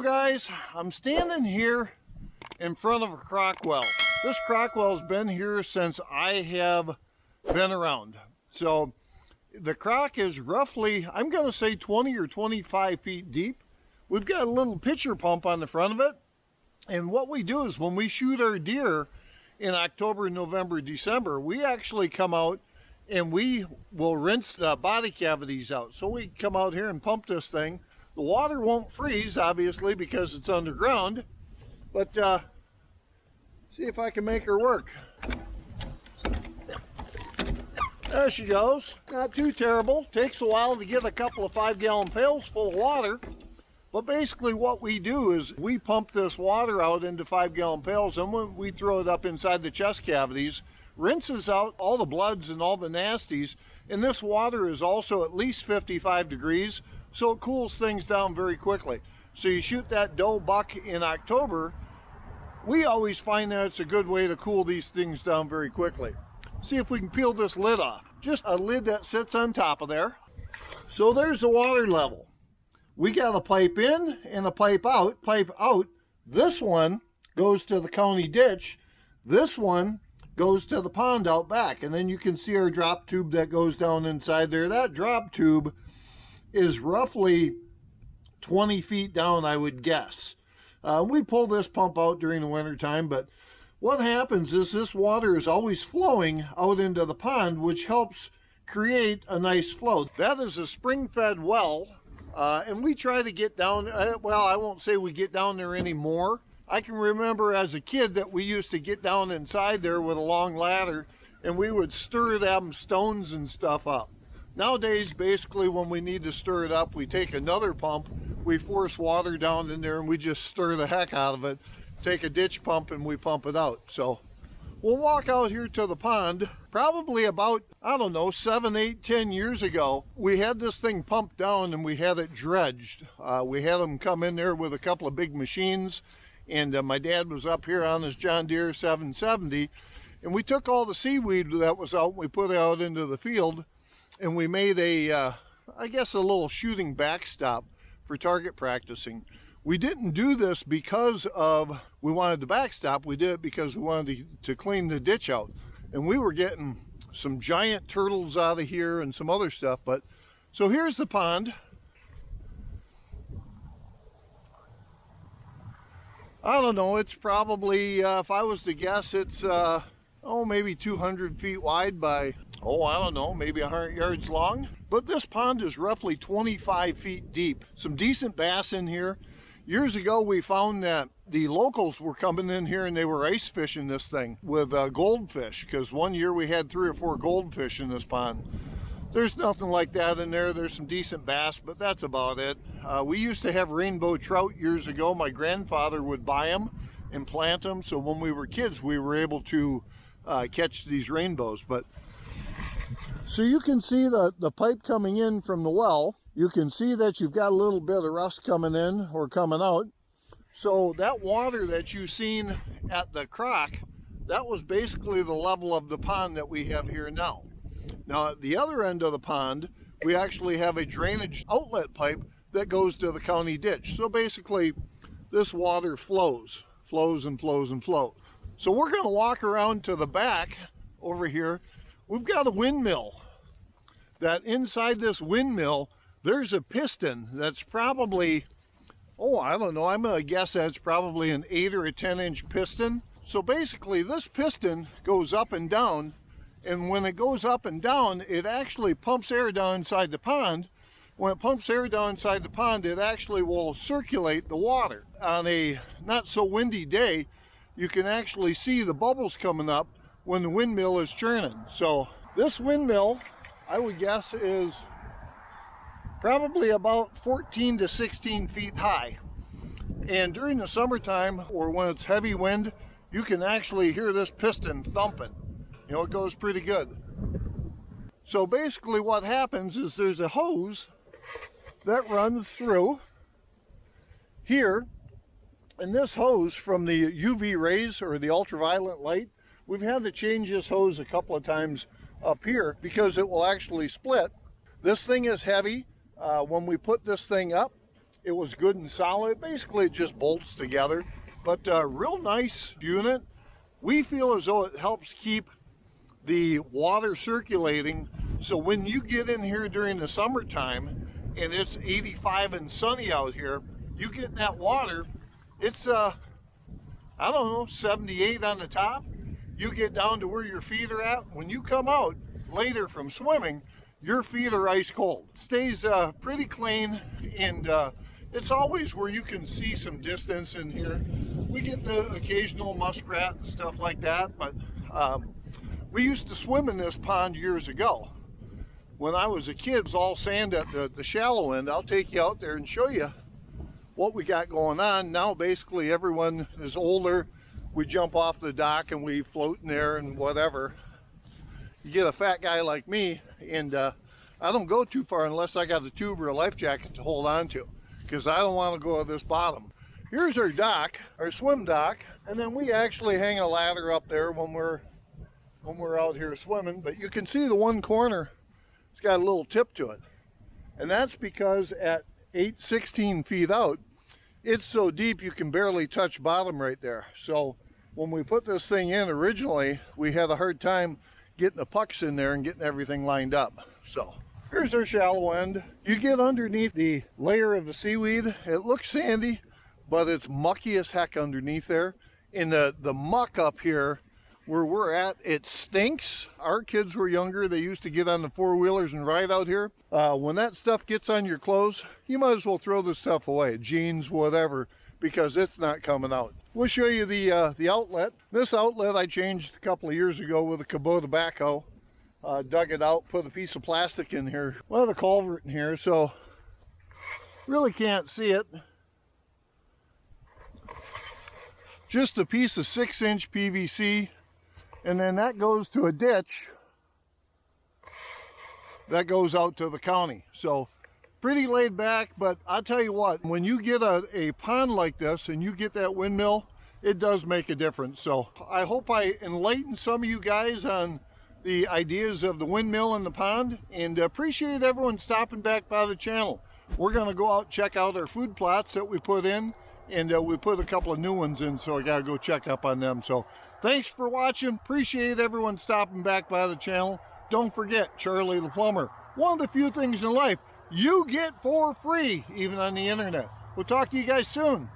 guys, I'm standing here in front of a croc well. This croc well's been here since I have been around. So the croc is roughly, I'm going to say 20 or 25 feet deep. We've got a little pitcher pump on the front of it. And what we do is when we shoot our deer in October, November, December, we actually come out and we will rinse the body cavities out. So we come out here and pump this thing. The water won't freeze, obviously, because it's underground. But see if I can make her work. There she goes. Not too terrible. Takes a while to get a couple of 5-gallon pails full of water. But basically what we do is we pump this water out into 5-gallon pails, and when we throw it up inside the chest cavities, rinses out all the bloods and all the nasties. And this water is also at least 55 degrees, so it cools things down very quickly. So you shoot that doe buck in October, we always find that it's a good way to cool these things down very quickly. See if we can peel this lid off. Just a lid that sits on top of there. So there's the water level. We got a pipe in and a pipe out. Pipe out, this one goes to the county ditch. This one goes to the pond out back. And then you can see our drop tube that goes down inside there. That drop tube is roughly 20 feet down, I would guess. We pull this pump out during the winter time, but what happens is this water is always flowing out into the pond, which helps create a nice flow. That is a spring-fed well, and we try to get down, well, I won't say we get down there anymore. I can remember as a kid that we used to get down inside there with a long ladder, and we would stir them stones and stuff up. Nowadays, basically, when we need to stir it up, we take another pump, we force water down in there, and we just stir the heck out of it. Take a ditch pump and we pump it out. So we'll walk out here to the pond. Probably about, I don't know, 7, 8, 10 years ago, we had this thing pumped down and we had it dredged. We had them come in there with a couple of big machines, and my dad was up here on his John Deere 770, and we took all the seaweed that was out and we put it out into the field, and we made a, I guess a little shooting backstop for target practicing. We didn't do this because of we wanted the backstop. We did it because we wanted to clean the ditch out. And we were getting some giant turtles out of here and some other stuff. But so here's the pond. I don't know, it's probably, if I was to guess, it's maybe 200 feet wide by, I don't know, maybe 100 yards long. But this pond is roughly 25 feet deep. Some decent bass in here. Years ago, we found that the locals were coming in here and they were ice fishing this thing with goldfish, because one year we had 3 or 4 goldfish in this pond. There's nothing like that in there. There's some decent bass, but that's about it. We used to have rainbow trout years ago. My grandfather would buy them and plant them, so when we were kids, we were able to catch these rainbows. But so you can see the pipe coming in from the well. You can see that you've got a little bit of rust coming in or coming out. So that water that you've seen at the Croc, that was basically the level of the pond that we have here now. Now at the other end of the pond, we actually have a drainage outlet pipe that goes to the county ditch. So basically this water flows and flows and flows. So we're going to walk around to the back over here. We've got a windmill. That inside this windmill, there's a piston that's probably, I don't know, I'm going to guess that's probably an 8 or a 10-inch piston. So basically this piston goes up and down, and when it goes up and down, it actually pumps air down inside the pond. When it pumps air down inside the pond, it actually will circulate the water. On a not so windy day, you can actually see the bubbles coming up when the windmill is churning. So this windmill, I would guess, is probably about 14 to 16 feet high. And during the summertime, or when it's heavy wind, you can actually hear this piston thumping. You know, it goes pretty good. So basically what happens is there's a hose that runs through here, and this hose from the UV rays or the ultraviolet light, we've had to change this hose a couple of times up here because it will actually split. This thing is heavy. When we put this thing up, it was good and solid. Basically it just bolts together, but real nice unit. We feel as though it helps keep the water circulating, so when you get in here during the summertime and it's 85 and sunny out here, you get in that water, it's I don't know, 78 on the top. You get down to where your feet are at. When you come out later from swimming, your feet are ice cold. It stays pretty clean, and it's always where you can see some distance in here. We get the occasional muskrat and stuff like that, but we used to swim in this pond years ago. When I was a kid, it was all sand at the shallow end. I'll take you out there and show you what we got going on. Now basically everyone is older. We jump off the dock and we float in there and whatever. You get a fat guy like me, and I don't go too far unless I got a tube or a life jacket to hold on to, because I don't want to go to this bottom. Here's our dock, our swim dock, and then we actually hang a ladder up there when we're out here swimming. But you can see the one corner, it's got a little tip to it, and that's because at 16 feet out, it's so deep you can barely touch bottom right there. So when we put this thing in originally, we had a hard time getting the pucks in there and getting everything lined up. So here's our shallow end. You get underneath the layer of the seaweed, it looks sandy, but it's mucky as heck underneath there. In the muck up here where we're at, it stinks. Our kids were younger, they used to get on the four-wheelers and ride out here. When that stuff gets on your clothes, you might as well throw this stuff away, jeans, whatever, because it's not coming out. We'll show you the outlet. This outlet I changed a couple of years ago with a Kubota backhoe. Dug it out, put a piece of plastic in here. Well, the culvert in here, so really can't see it. Just a piece of 6-inch PVC, and then that goes to a ditch that goes out to the county. So pretty laid back, but I'll tell you what, when you get a pond like this and you get that windmill, it does make a difference. So I hope I enlightened some of you guys on the ideas of the windmill and the pond, and appreciate everyone stopping back by the channel. We're going to go out and check out our food plots that we put in, and we put a couple of new ones in, so I got to go check up on them. So thanks for watching. Appreciate everyone stopping back by the channel. Don't forget, Charlie the Plumber, one of the few things in life you get for free, even on the internet. We'll talk to you guys soon.